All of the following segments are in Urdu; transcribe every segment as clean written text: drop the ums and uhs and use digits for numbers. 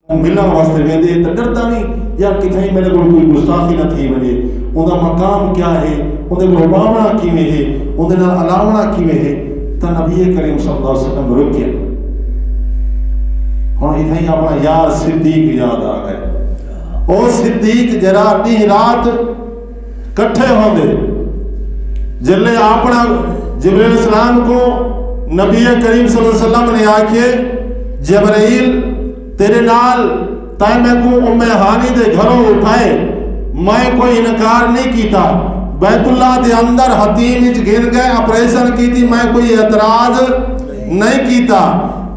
ملن واسطے ویندے تے ڈردا نہیں یار کتھیں میرے کول کوئی گستاخی نہ تھی ونے، اوندا مقام کیا ہے، اون دے کول باونا کیویں ہے، اون دے نال الاونا کیویں ہے، تے نبی کریم صلی اللہ علیہ وسلم روکیا۔ ہن اتھیں اپنا یار صدیق یاد آ گئے، او صدیق جرا ڈی رات کٹھے ہوندے جلے اپنا جبرائیل علیہ السلام کو نبی کریم صلی اللہ علیہ وسلم نے آکھے جبرائیل تیرے نال تائیں میں کو ام ہانی دے گھروں اٹھائے، میں کوئی انکار نہیں کیتا، بیت اللہ دے اندر حتیم اچ گھن گئے آپریشن کی تھی، میں کوئی اعتراض نہیں کیتا،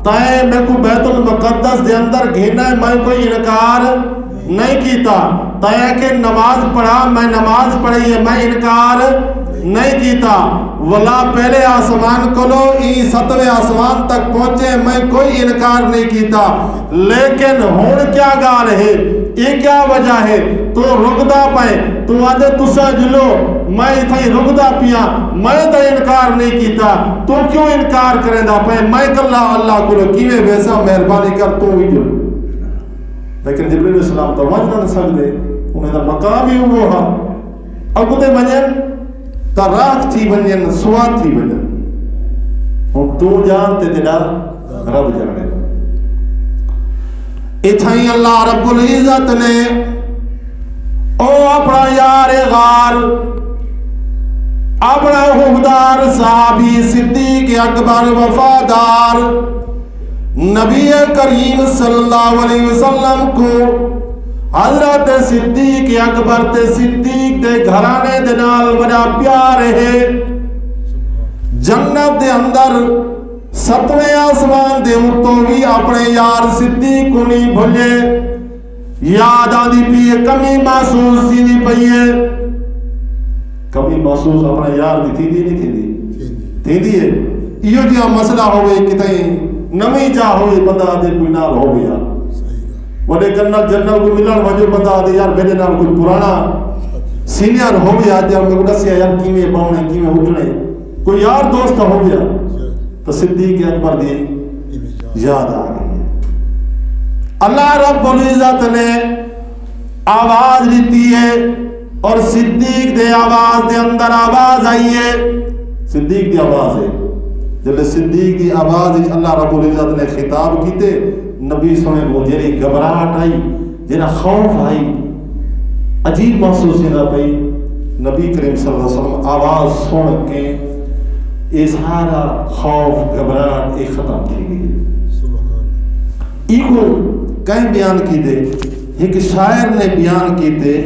تائیں میں کو بیت المقدس دے اندر گھنا ہے، میں کوئی انکار نہیں کیتا، تائیں کہ نماز پڑھا میں نماز پڑھی ہے، میں انکار نہیں کیتا، ولا پہلے آسمان کلو ای ستویں آسمان تک پہنچے میں کوئی انکار نہیں کیتا، لیکن ہون کیا گال ہے، یہ کیا وجہ ہے، تو رکدا پائے تو آدھے تسا جلو میں تھائی رکدا پیا، میں تا انکار نہیں کیتا، تو کیوں انکار کریں دا پائے، میں کلا اللہ کلو کیویں ویسا مہربانی کر تو ہی جلو۔ لیکن جبرائیل علیہ السلام تو وجہ نہ سکتے، انہیں دا مقام ہی وہ ہا، اگو دے منین تا راک تھی ونین سواد تھی ونین، ہم تو جانتے تیرا رب جانے۔ اتھائیں اللہ رب العزت نے او اپنا یار غار اپنا حقدار صحابی صدیق اکبر وفادار نبی کریم صلی اللہ علیہ وسلم کو حضرت صدیق اکبر تے صدیق دے گھرانے دے نال بڑا پیار ہے، جنت دے اندر ستویں آسمان دے اتوں بھی اپنے یار صدیق کو نہیں بھولے، یاد آدھی پی کمی محسوس سی دی پئیے، کمی محسوس اپنا یار دی تھی دی نہیں تھی دی تھی دی ہے، یہ جہاں مسئلہ ہوئے کتیں نمی جا ہوئے بندہ آدھے کوئی نال ہو گیا، وڈے جنرل کو ملن وجہ بندہ آدھے یار میرے نال کوئی پرانا سینئر ہو گیا، جب میں کو دسیا یار کیویں باؤنے کیویں اٹھنے، کوئی یار دوست ہو گیا، تو صدیق اکبر دی یاد آ گئی۔ اللہ رب العزت نے آواز دیتی ہے اور صدیق دے آواز دے اندر آواز آئی ہے، صدیق دی آواز ہے، جب صدیق دی آواز اللہ رب العزت نے خطاب کیتے، نبی سنے کو جیری گھبراہٹ آئی، جیرا خوف آئی، عجیب محسوس نہ پئی، نبی کریم صلی اللہ علیہ وسلم آواز سن کے یہ سارا خوف گھبراہٹ ایک ختم تھی گئی۔ ایکو کہیں بیان کی دے، ایک شاعر نے بیان کی دے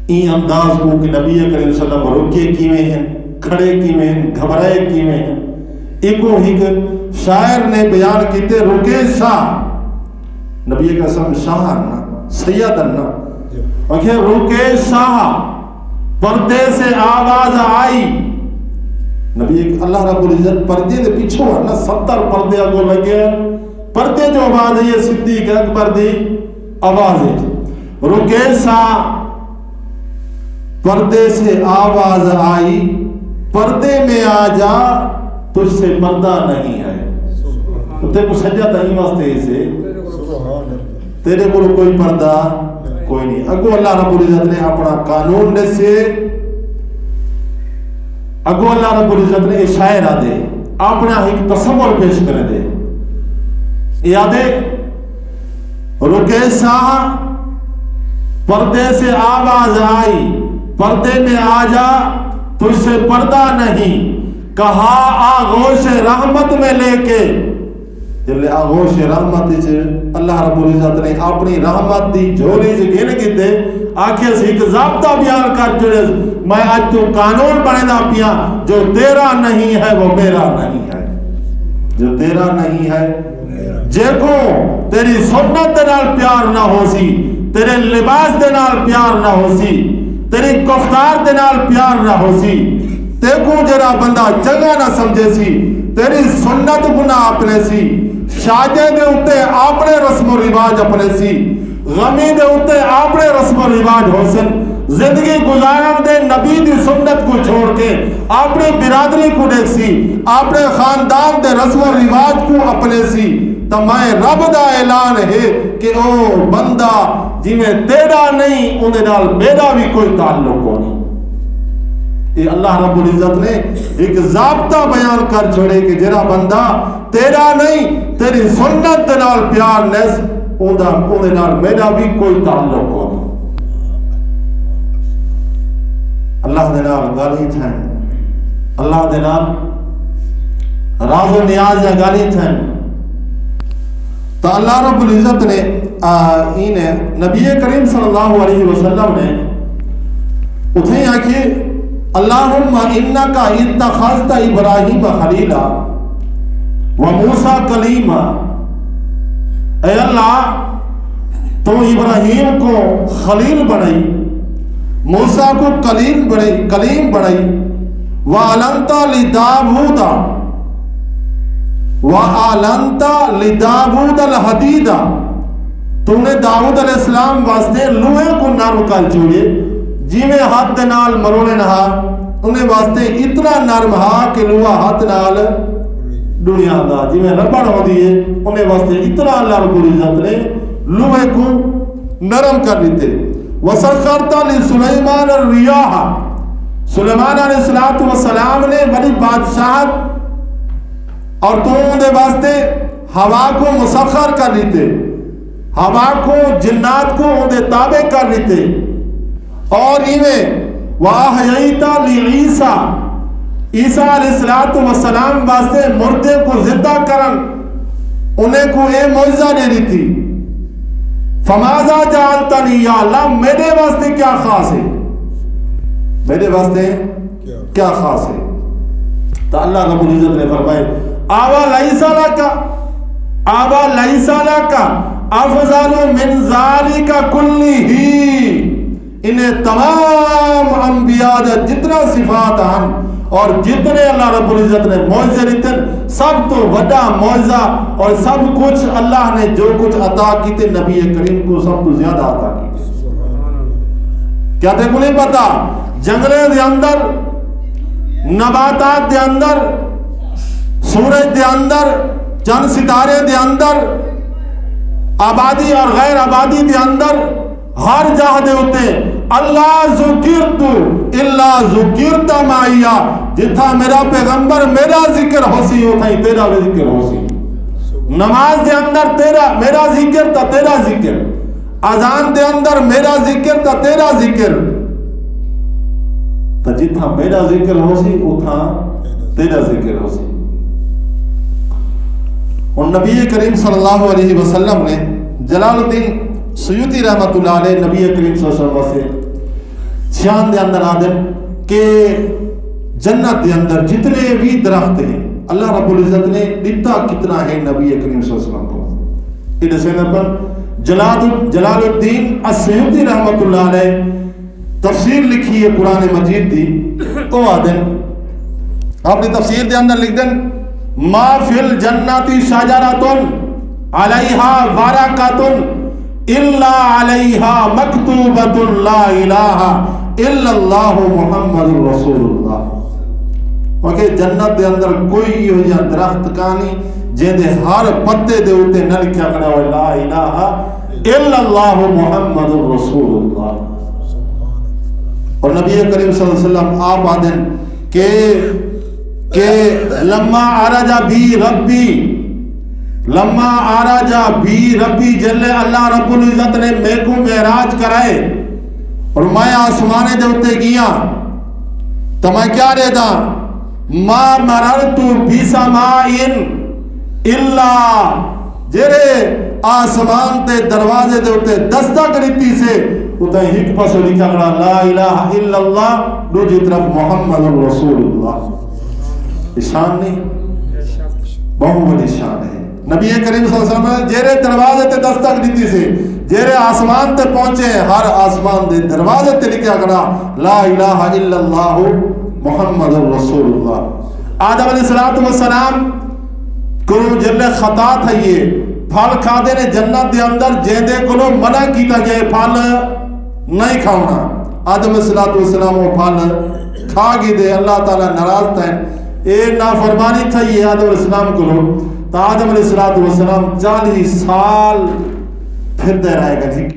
این انداز کو کہ نبی کریم صلی اللہ علیہ وسلم رکے کیویں ہیں، کھڑے کیویں ہیں، گھبرائے کیویں ہیں، ایکو ایک شاعر نے بیان کیتے رکے شاہ، نبی کا اسم شاہ نا سیدن نا، اکھے رکے شاہ پردے سے آواز آئی، نبی اللہ رب العزت پردے دے پیچھو ہے نا 70 پردے اگو لگے، پردے جو آواز ہے یہ صدیق اکبر دی آواز ہے، رکے شاہ پردے سے آواز آئی، پردے میں آ جا تجھ سے پردہ نہیں ہے، تے کو سجا تائیں واسطے سے تیرے کو کوئی پردہ کوئی نہیں۔ اگو اللہ رب العزت نے اپنا قانون نے سے اگو اللہ رب العزت نے اشارہ دے اپنا ایک تصور پیش کر دے، یادے رکے شاہ پردے سے آواز آئی، پردے میں آ جا تجھ سے پردہ نہیں، کہا آغوش رحمت میں لے کے، جب آغوش رحمت اللہ رب العزت نے اپنی رحمت دی جھولی سے گھن کی دے، آکھے سے ایک ضابطہ بیان کر چڑے، میں آج تو قانون بنے دا پیا، جو تیرا نہیں ہے وہ میرا نہیں ہے، جو تیرا نہیں ہے، جے کو تیری سنت دے نال پیار نہ ہو سی، تیرے لباس دے نال پیار نہ ہو سی، تیری گفتار دے نال پیار نہ ہو سی، تے کو جرا بندہ چنگا نہ سمجھے سی، تیری سنت گناہ اپنے سی، شادے دے اتے اپنے رسم و رواج اپنے سی، غمی دے اتے اپنے رسم و رواج ہو سن، زندگی گزارن دے نبی دی سنت کو چھوڑ کے اپنی برادری کو دیکھ سی، اپنے خاندان دے رسم و رواج کو اپنے سی، تو میں رب دا اعلان ہے کہ او بندہ جی میں تیرا نہیں اندے نال میرا بھی کوئی تعلق نہیں. یہ اللہ رب العزت نے ایک ضابطہ بیان کر چھوڑے کہ جڑا بندہ تیرا نہیں تیری سنت دے نال پیار نس اندے نال میرا بھی کوئی تعلق نہیں. اللہ دے نال گالی تھیں, اللہ دے نال راز و نیاز یا گالی تھیں. تو اللہ رب العزت نے نبی کریم صلی اللہ علیہ وسلم نے اتھیں آکھے اللہم انکا اتخذت ابراہیم خلیلا و موسیٰ کلیما. اے اللہ تو ابراہیم کو خلیل بنائی, موسیٰ کو کلیم بنائی, وَعَلَنْتَ لِدَاوُدَ الْحَدِيدَ, تم نے داؤد علیہ السلام واسطے لوہے کو نرم کر چھوڑے جی میں ہاتھ نال مرونے نہا انہیں واسطے اتنا نرم ہا کہ لوہا ہاتھ نال دنیا دا جی میں ربڑ ہو دیئے انہیں واسطے اتنا اللہ رب العزت نے لوہے کو نرم کر دیتے. وَسَخَّرْتَ لِسُلَيْمَانَ الرِّيَاحَ, سلیمان علیہ السلام نے بڑی بادشاہت اور تو انہیں واسطے ہوا کو مسخر کر دیتے, ہوا کو جنات کو انہیں تابع کر دیتے. اور انہیں وَأَحْيَيْتَ لِعِيسَى, عیسیٰ علیہ السلام واسطے مردے کو زندہ کرن انہیں کو اے معجزہ دے دی تھی. فَمَاذَا جَعَلْتَنِي, یا اللہ میرے واسطے کیا خاص ہے, میرے واسطے کیا خاص ہے. تو اللہ رب العزت نے فرمائے آوا لیس لک افضل من ذالک کلہ, انہیں تمام انبیاء جتنا صفات ہیں اور جتنے اللہ رب العزت نے معجزے دیتے سب تو بڑا معجزہ اور سب کچھ اللہ نے جو کچھ عطا کیتے نبی کریم کو سب تو زیادہ عطا کیتے. کیا تے کو نہیں پتا جنگلے دے اندر, نباتات دے اندر, سورج دے اندر, چند ستارے دے اندر, آبادی اور غیر آبادی دے اندر, ہر جہاں دے ہوتے اللہ ذکرت الا ذکرت معیا, جتھا میرا پیغمبر میرا ذکر ہو سی ہوتا ہی تیرا بھی ذکر ہو سی. نماز دے اندر تیرا میرا ذکر تا تیرا ذکر, اذان دے اندر میرا ذکر تا تیرا ذکر, تا جتھا میرا ذکر ہو سی اتھا تیرا ذکر ہو سی. اور نبی کریم صلی اللہ علیہ وسلم نے جلال الدین سیوطی رحمت اللہ علیہ نبی کریم صلی اللہ علیہ وسلم سے شان دے اندر آدم کہ جنت دے اندر جتنے بھی درخت ہیں اللہ رب العزت نے دیتا کتنا ہے نبی کریم صلی اللہ علیہ وسلم کو. ادھے سے پر جلال الدین السیوطی رحمت اللہ علیہ تفسیر لکھی ہے قرآن مجید دی. او آدم آپ نے تفسیر دے اندر لکھ دیں ما فی الجنتی شجرۃ علیہا ورقۃ الا علیہا مکتوبۃ لا الہ الا اللہ محمد رسول اللہ. کیونکہ جنت دے اندر کوئی ہو یا درخت کانی جے دے ہر پتے دے اوتے نہ لکھیا کھڑا ہو لا الہ الا اللہ محمد رسول اللہ. اور نبی کریم صلی اللہ علیہ وسلم آپ آدن کہ لما عرج بی ربی جل اللہ رب العزت نے میں کو معراج کرائے اور میں آسمانے دے اتے گیا تو میں کیا رہے دا ما مررتو بسمائن الا جرے آسمان تے دروازے دے اتے دستک ریتی سے اتنے ہک پسو لکھا کرا لا الہ الا اللہ دوجی طرف محمد رسول اللہ. شان نہیں بہت بڑی شان ہے. نبی کریم صلی اللہ علیہ وسلم جیرے دروازے تے دستک دیتی سے جیرے آسمان تے پہنچے ہر آسمان دے دروازے تے لکھا کرا لا الہ الا اللہ محمد رسول اللہ. آدم علیہ السلام کو جلے خطا تھا یہ پھل کھا دے نے جنت دے اندر جیدے کو منع کیتا گئے پھل نہیں کھاؤنا. آدم علیہ السلام وہ پھل کھا گی دے اللہ تعالیٰ ناراض تھا اے نافرمانی تھا یہ آدم علیہ السلام کو تو آدم علیہ السلام 40 سال پھر دے رہے گا